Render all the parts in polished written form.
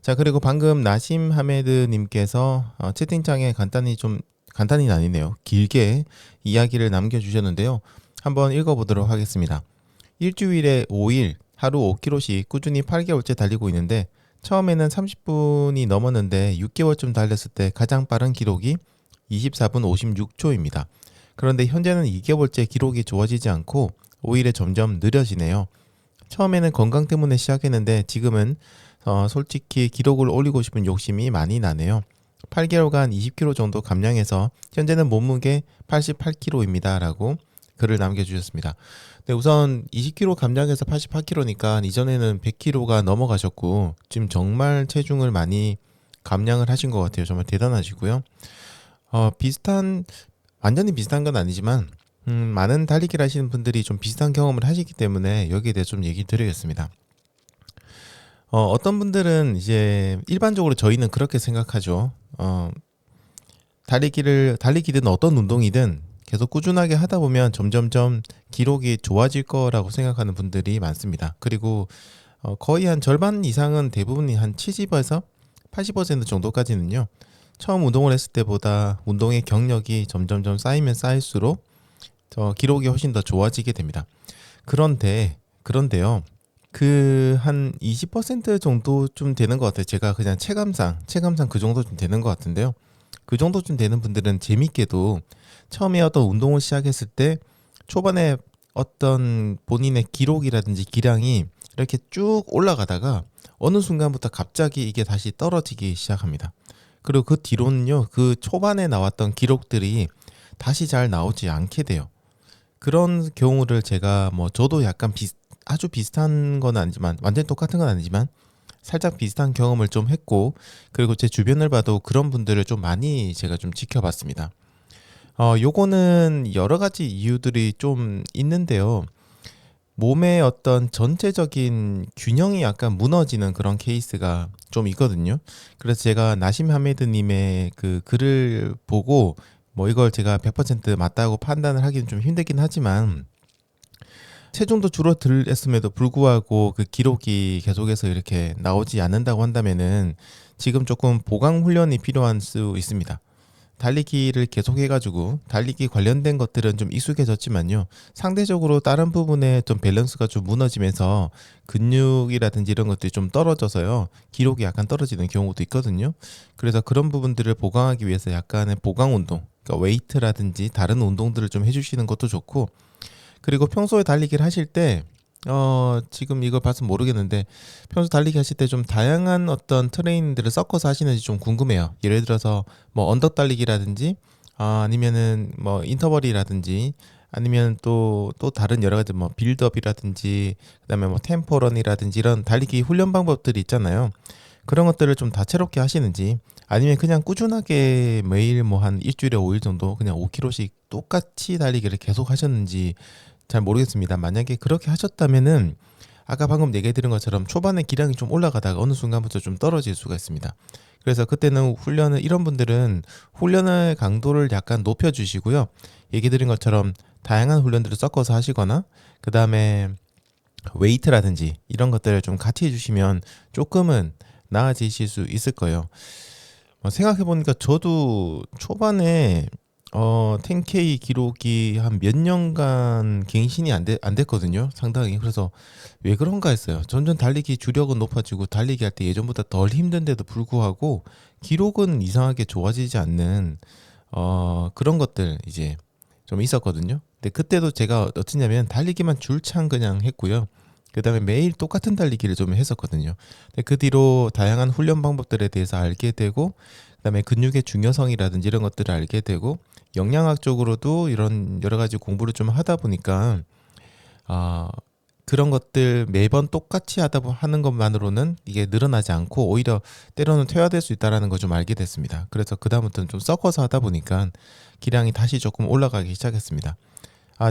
자, 그리고 방금 나심 하메드 님께서 채팅창에 간단히는 아니네요. 길게 이야기를 남겨주셨는데요. 한번 읽어보도록 하겠습니다. 일주일에 5일, 하루 5km씩 꾸준히 8개월째 달리고 있는데 처음에는 30분이 넘었는데 6개월쯤 달렸을 때 가장 빠른 기록이 24분 56초입니다. 그런데 현재는 2개월째 기록이 좋아지지 않고 오히려 점점 느려지네요. 처음에는 건강 때문에 시작했는데 지금은 솔직히 기록을 올리고 싶은 욕심이 많이 나네요. 8개월간 20kg 정도 감량해서 현재는 몸무게 88kg입니다. 라고 글을 남겨주셨습니다. 네, 우선 20kg 감량해서 88kg니까 이전에는 100kg가 넘어가셨고 지금 정말 체중을 많이 감량을 하신 것 같아요. 정말 대단하시고요. 완전히 비슷한 건 아니지만 많은 달리기를 하시는 분들이 좀 비슷한 경험을 하시기 때문에 여기에 대해 좀 얘기 드리겠습니다. 어떤 분들은 이제 일반적으로 저희는 그렇게 생각하죠. 달리기든 어떤 운동이든 계속 꾸준하게 하다 보면 점점점 기록이 좋아질 거라고 생각하는 분들이 많습니다. 그리고 거의 한 절반 이상은 대부분이 한 70에서 80% 정도까지는요. 처음 운동을 했을 때보다 운동의 경력이 점점점 쌓이면 쌓일수록 기록이 훨씬 더 좋아지게 됩니다. 그런데요. 그 한 20% 정도쯤 되는 것 같아요. 제가 그냥 체감상 그 정도 좀 되는 것 같은데요. 그 정도쯤 되는 분들은 재밌게도 처음에 어떤 운동을 시작했을 때 초반에 어떤 본인의 기록이라든지 기량이 이렇게 쭉 올라가다가 어느 순간부터 갑자기 이게 다시 떨어지기 시작합니다. 그리고 그 뒤로는요, 그 초반에 나왔던 기록들이 다시 잘 나오지 않게 돼요. 그런 경우를 제가 저도 약간 아주 비슷한 건 아니지만 완전히 똑같은 건 아니지만 살짝 비슷한 경험을 좀 했고, 그리고 제 주변을 봐도 그런 분들을 좀 많이 제가 좀 지켜봤습니다. 요거는 여러 가지 이유들이 좀 있는데요. 몸의 어떤 전체적인 균형이 약간 무너지는 그런 케이스가 좀 있거든요. 그래서 제가 나심 하메드님의 그 글을 보고 이걸 제가 100% 맞다고 판단을 하기는 좀 힘들긴 하지만 체중도 줄어들었음에도 불구하고 그 기록이 계속해서 이렇게 나오지 않는다고 한다면은 지금 조금 보강 훈련이 필요한 수 있습니다. 달리기를 계속 해가지고 달리기 관련된 것들은 좀 익숙해졌지만요. 상대적으로 다른 부분에 좀 밸런스가 좀 무너지면서 근육이라든지 이런 것들이 좀 떨어져서요. 기록이 약간 떨어지는 경우도 있거든요. 그래서 그런 부분들을 보강하기 위해서 약간의 보강 운동, 그러니까 웨이트라든지 다른 운동들을 좀 해주시는 것도 좋고, 그리고 평소에 달리기를 하실 때 지금 이걸 봐서 모르겠는데 평소 달리기 하실 때 좀 다양한 어떤 트레이닝들을 섞어서 하시는지 좀 궁금해요. 예를 들어서 언덕 달리기라든지 아니면은 인터벌이라든지 아니면 또 다른 여러 가지 빌드업이라든지 그다음에 템포런이라든지 이런 달리기 훈련 방법들이 있잖아요. 그런 것들을 좀 다채롭게 하시는지 아니면 그냥 꾸준하게 매일 한 일주일에 5일 정도 그냥 5km씩 똑같이 달리기를 계속 하셨는지 잘 모르겠습니다. 만약에 그렇게 하셨다면은 아까 방금 얘기해 드린 것처럼 초반에 기량이 좀 올라가다가 어느 순간부터 좀 떨어질 수가 있습니다. 그래서 그때는 이런 분들은 훈련의 강도를 약간 높여 주시고요. 얘기 드린 것처럼 다양한 훈련들을 섞어서 하시거나 그 다음에 웨이트라든지 이런 것들을 좀 같이 해주시면 조금은 나아지실 수 있을 거예요. 생각해보니까 저도 초반에 10K 기록이 한 몇 년간 갱신이 안 됐거든요. 상당히. 그래서 왜 그런가 했어요. 점점 달리기 주력은 높아지고 달리기 할 때 예전보다 덜 힘든데도 불구하고 기록은 이상하게 좋아지지 않는 그런 것들 이제 좀 있었거든요. 근데 그때도 제가 어쩌냐면 달리기만 줄창 그냥 했고요. 그 다음에 매일 똑같은 달리기를 좀 했었거든요. 근데 그 뒤로 다양한 훈련 방법들에 대해서 알게 되고, 그 다음에 근육의 중요성이라든지 이런 것들을 알게 되고, 영양학적으로도 이런 여러 가지 공부를 좀 하다 보니까, 아, 그런 것들 매번 똑같이 하는 것만으로는 이게 늘어나지 않고 오히려 때로는 퇴화될 수 있다는 걸 좀 알게 됐습니다. 그래서 그다음부터는 좀 섞어서 하다 보니까 기량이 다시 조금 올라가기 시작했습니다.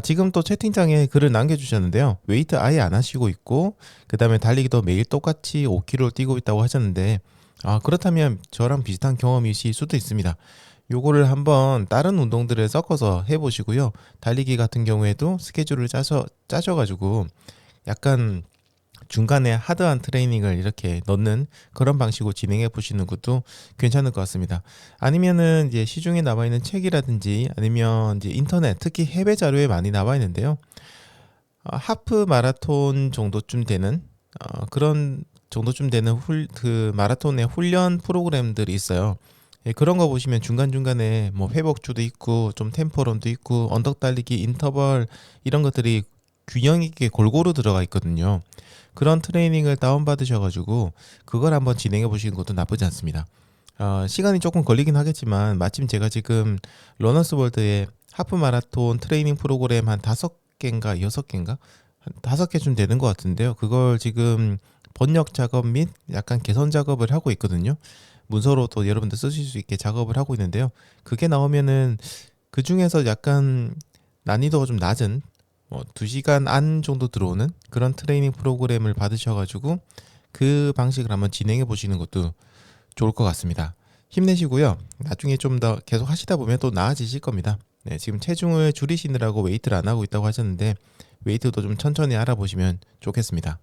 지금 또 채팅창에 글을 남겨주셨는데요. 웨이트 아예 안 하시고 있고, 그 다음에 달리기도 매일 똑같이 5km 뛰고 있다고 하셨는데, 그렇다면 저랑 비슷한 경험이실 수도 있습니다. 요거를 한번 다른 운동들을 섞어서 해보시고요. 달리기 같은 경우에도 스케줄을 짜셔가지고, 약간 중간에 하드한 트레이닝을 이렇게 넣는 그런 방식으로 진행해 보시는 것도 괜찮을 것 같습니다. 아니면은 이제 시중에 나와 있는 책이라든지 아니면 이제 인터넷, 특히 해외 자료에 많이 나와 있는데요. 하프 마라톤 정도쯤 되는 그런 정도쯤 되는 그 마라톤의 훈련 프로그램들이 있어요. 예, 그런 거 보시면 중간중간에 뭐 회복주도 있고 좀 템포런도 있고 언덕 달리기 인터벌 이런 것들이 균형 있게 골고루 들어가 있거든요. 그런 트레이닝을 다운받으셔가지고 그걸 한번 진행해 보시는 것도 나쁘지 않습니다. 시간이 조금 걸리긴 하겠지만 마침 제가 지금 러너스 월드의 하프 마라톤 트레이닝 프로그램 한 5개인가 6개인가 한 5개쯤 되는 것 같은데요. 그걸 지금 번역 작업 및 약간 개선 작업을 하고 있거든요. 문서로도 여러분들 쓰실 수 있게 작업을 하고 있는데요. 그게 나오면은 그 중에서 약간 난이도가 좀 낮은 2시간 안 정도 들어오는 그런 트레이닝 프로그램을 받으셔가지고 그 방식을 한번 진행해 보시는 것도 좋을 것 같습니다. 힘내시고요. 나중에 좀 더 계속 하시다 보면 또 나아지실 겁니다. 네, 지금 체중을 줄이시느라고 웨이트를 안 하고 있다고 하셨는데 웨이트도 좀 천천히 알아보시면 좋겠습니다.